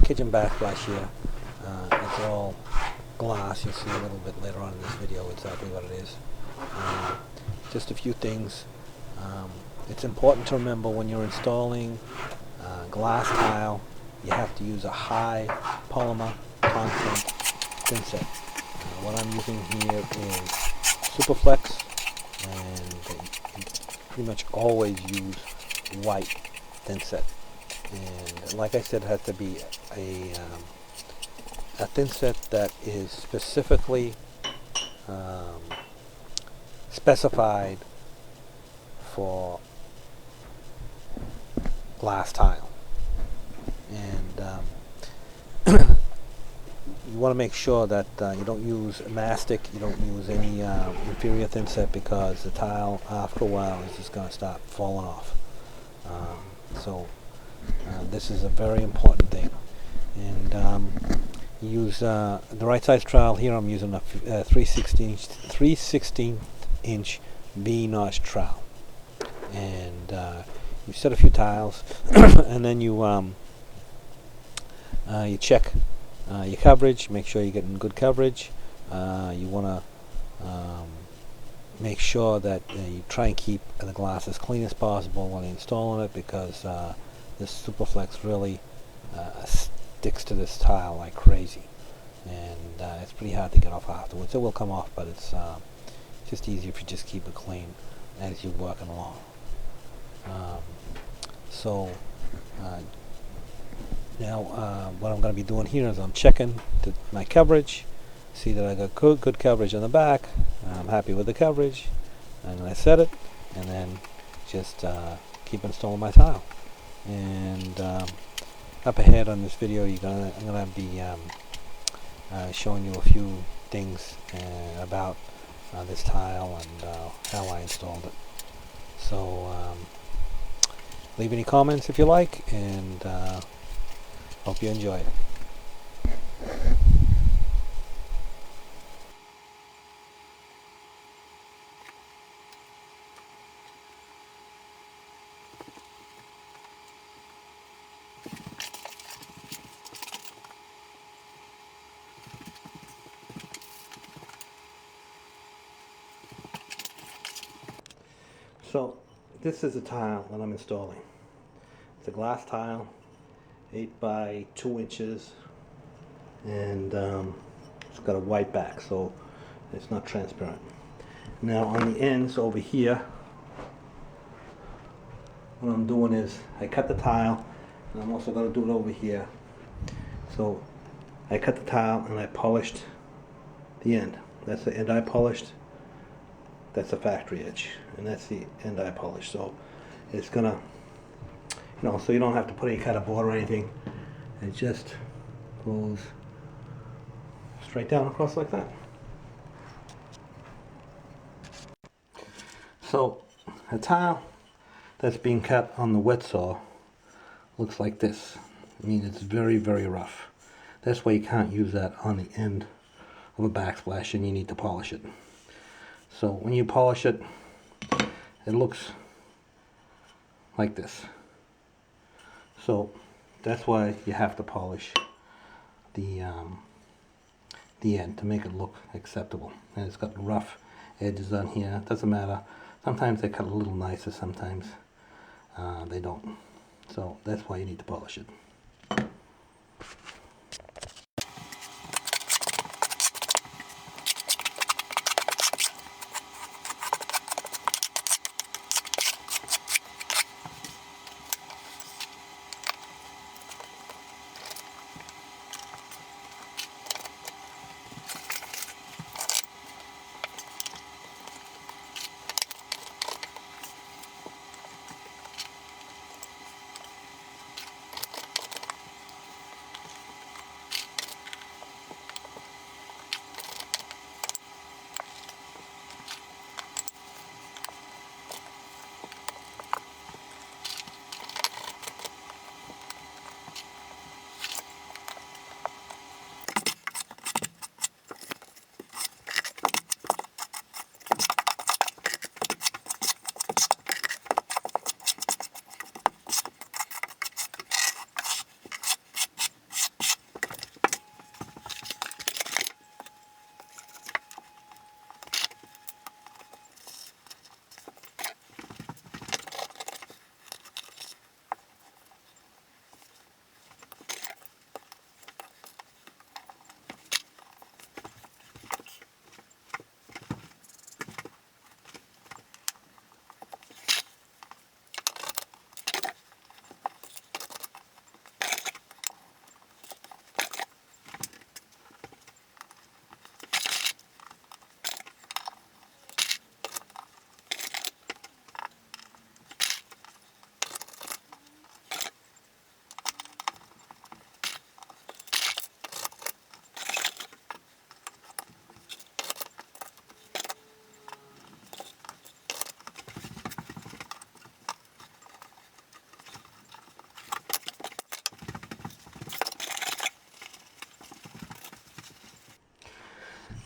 Kitchen Backsplash here. It's all glass. You'll see a little bit later on in this video exactly what it is. Just a few things. It's important to remember when you're installing glass tile, you have to use a high polymer content thinset. What I'm using here is Superflex, and you pretty much always use white thinset. And like I said, it has to be a thinset that is specifically specified for glass tile. And you want to make sure that you don't use Mastic, you don't use any inferior thinset, because the tile after a while is just going to start falling off. This is a very important thing. And use the right size trowel. Here I'm using a 3/16 inch V-notch trowel. And you set a few tiles, and then you check your coverage. Make sure you're getting good coverage. You want to make sure that you try and keep the glass as clean as possible when installing it, because this Superflex really sticks to this tile like crazy, and it's pretty hard to get off afterwards. It will come off, but it's just easier if you just keep it clean as you're working along. Now what I'm going to be doing here is I'm checking my coverage, see that I got good coverage on the back. I'm happy with the coverage, and I set it, and then just keep installing my tile. And up ahead on this video, I'm going to be showing you a few things about this tile and how I installed it. So leave any comments if you like, and hope you enjoy it. So this is a tile that I'm installing. It's a glass tile, 8 by 2 inches, and it's got a white back, so it's not transparent. Now on the ends over here, what I'm doing is I cut the tile, and I'm also going to do it over here. So I cut the tile and I polished the end. That's the end I polished. That's the factory edge, and that's the end I polished. So it's gonna, so you don't have to put any kind of border or anything. It just goes straight down across like that. So a tile that's being cut on the wet saw looks like this. I mean, it's very, very rough. That's why you can't use that on the end of a backsplash, and you need to polish it. So when you polish it, it looks like this. So that's why you have to polish the end to make it look acceptable. And it's got rough edges on here. It doesn't matter. Sometimes they cut a little nicer, sometimes they don't. So that's why you need to polish it.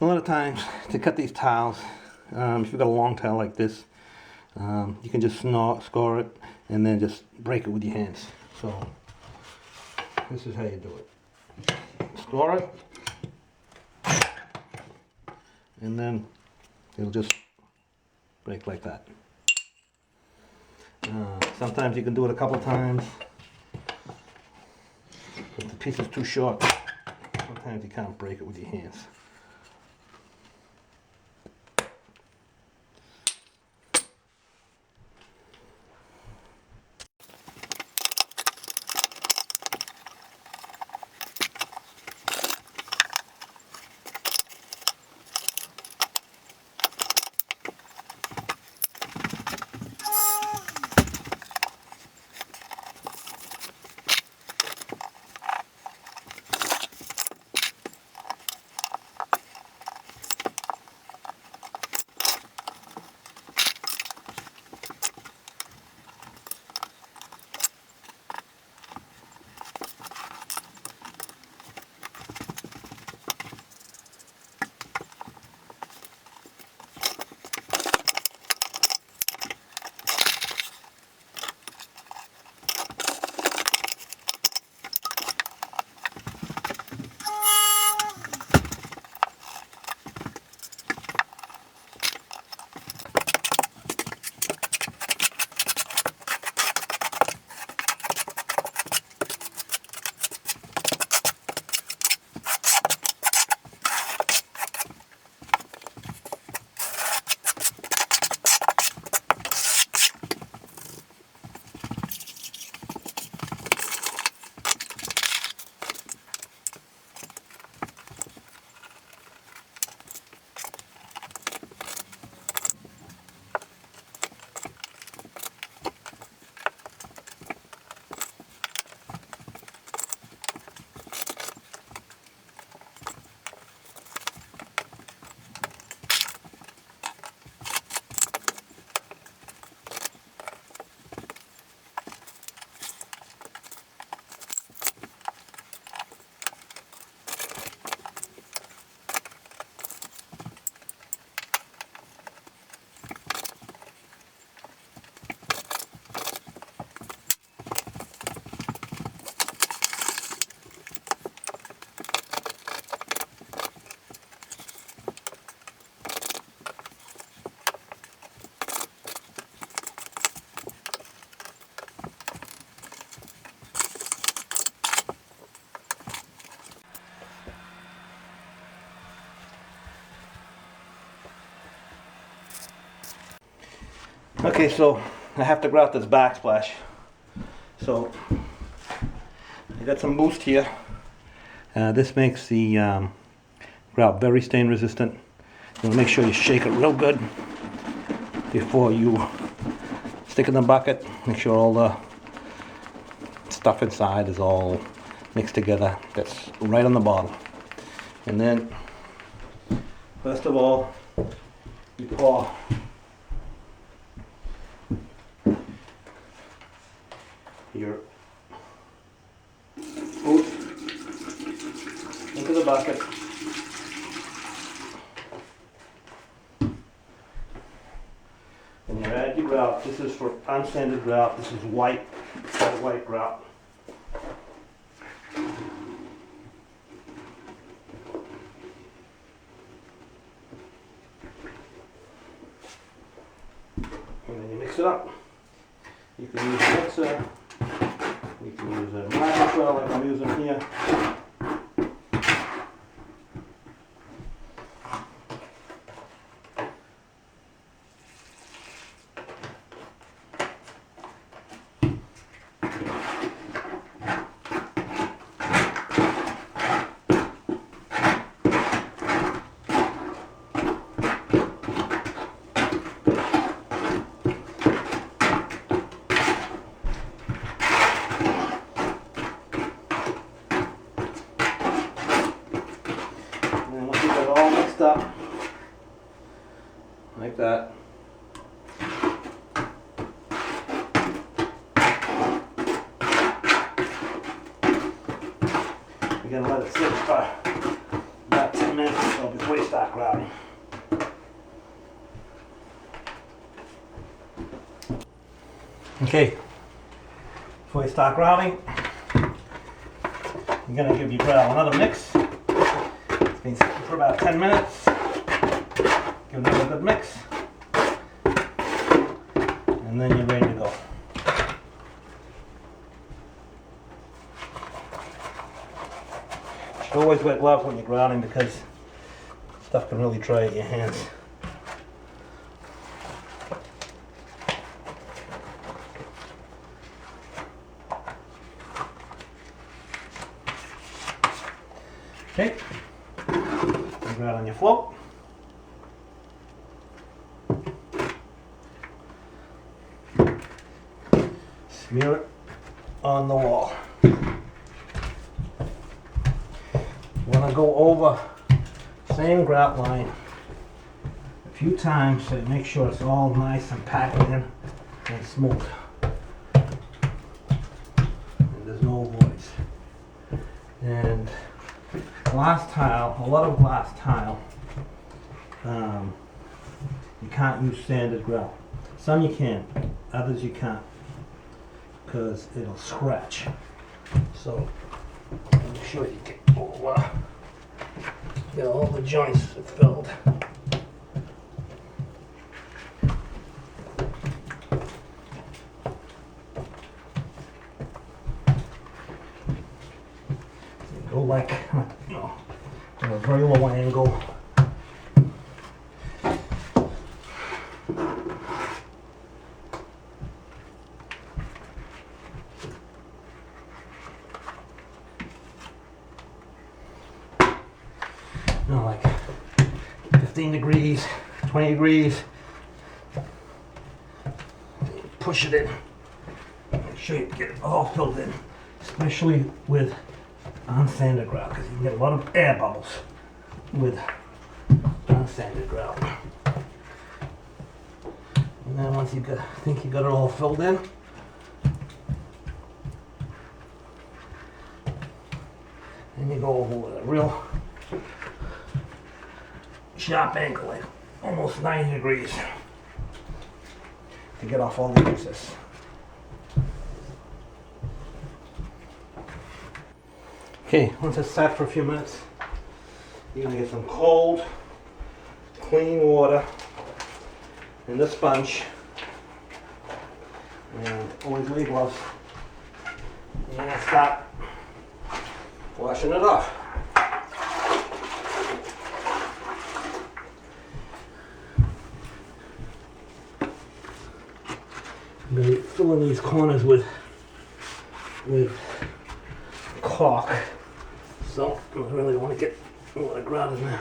A lot of times to cut these tiles, if you've got a long tile like this, you can just score it and then just break it with your hands. So this is how you do it. Score it, and then it'll just break like that. Sometimes you can do it a couple times. If the piece is too short, sometimes you can't break it with your hands. Okay, so I have to grout this backsplash. So I got some boost here. This makes the grout very stain resistant. You want to make sure you shake it real good before you stick it in the bucket. Make sure all the stuff inside is all mixed together. That's right on the bottom. And then, first of all, you pour your boost into the bucket. And you add your grout. This is for unsanded grout. This is white grout. And then you mix it up. You can use a mixer. You can use a micro trowel like I'm using here. Up like that. You're gonna let it sit for about 10 10 minutes or so before you start grouting. Okay, before you start grouting, you're going to give your grout another mix. It's been sitting for about 10 minutes. Give it another good mix. And then you're ready to go. You should always wear gloves when you're grouting because stuff can really dry at your hands. Okay, grout on your float. Smear it on the wall. You want to go over same grout line a few times to make sure it's all nice and packed in and smooth. And there's no voids. And glass tile, a lot of glass tile, you can't use sanded grout. Some you can, others you can't, because it'll scratch. So make sure you get all the joints filled. Go like, you know, at a very low angle. You know, like 15 degrees, 20 degrees. Push it in. Make sure you get it all filled in, especially with unsanded grout, because you can get a lot of air bubbles with unsanded grout. And then once you think you got it all filled in, then you go over with a real sharp angle, like almost 90 degrees, to get off all the excess. Okay, once it's sat for a few minutes, you're going to get some cold, clean water and the sponge. And always wear gloves. You're going to start washing it off. I'm going to be filling these corners with caulk. So I really want to get a lot of grout in there.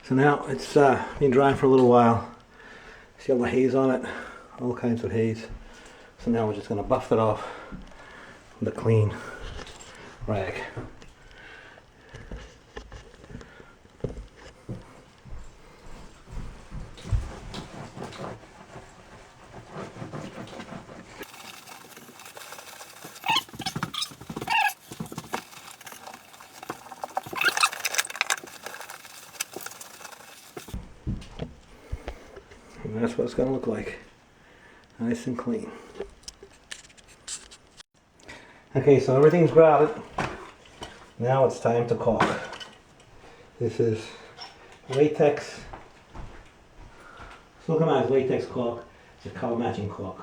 So now it's been drying for a little while. See all the haze on it? All kinds of haze. So now we're just going to buff it off with a clean rag. And that's what it's going to look like. Nice and clean. Okay, so everything's grouted. Now it's time to caulk. This is latex, siliconized latex caulk. It's a color matching caulk.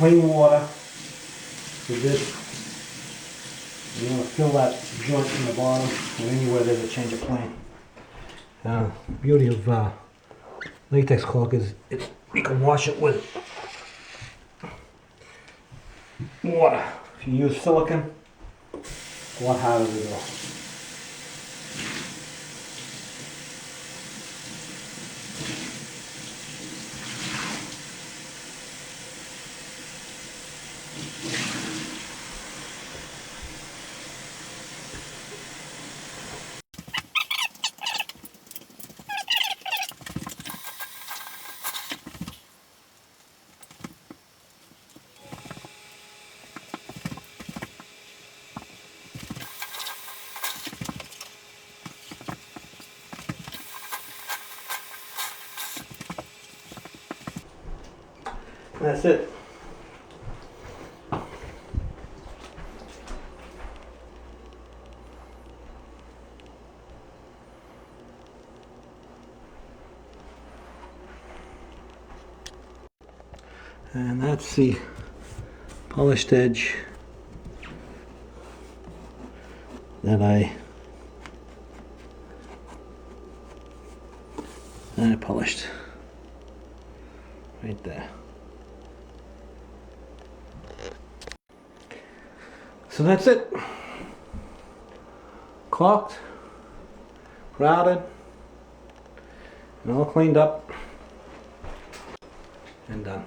clean water with this. You want to fill that joint in the bottom or anywhere there's a change of plane. The beauty of latex caulk is you can wash it with water. If you use silicone, it's a lot harder to do. That's it. And that's the polished edge that I polished right there. So that's it. Caulked, grouted, and all cleaned up and done.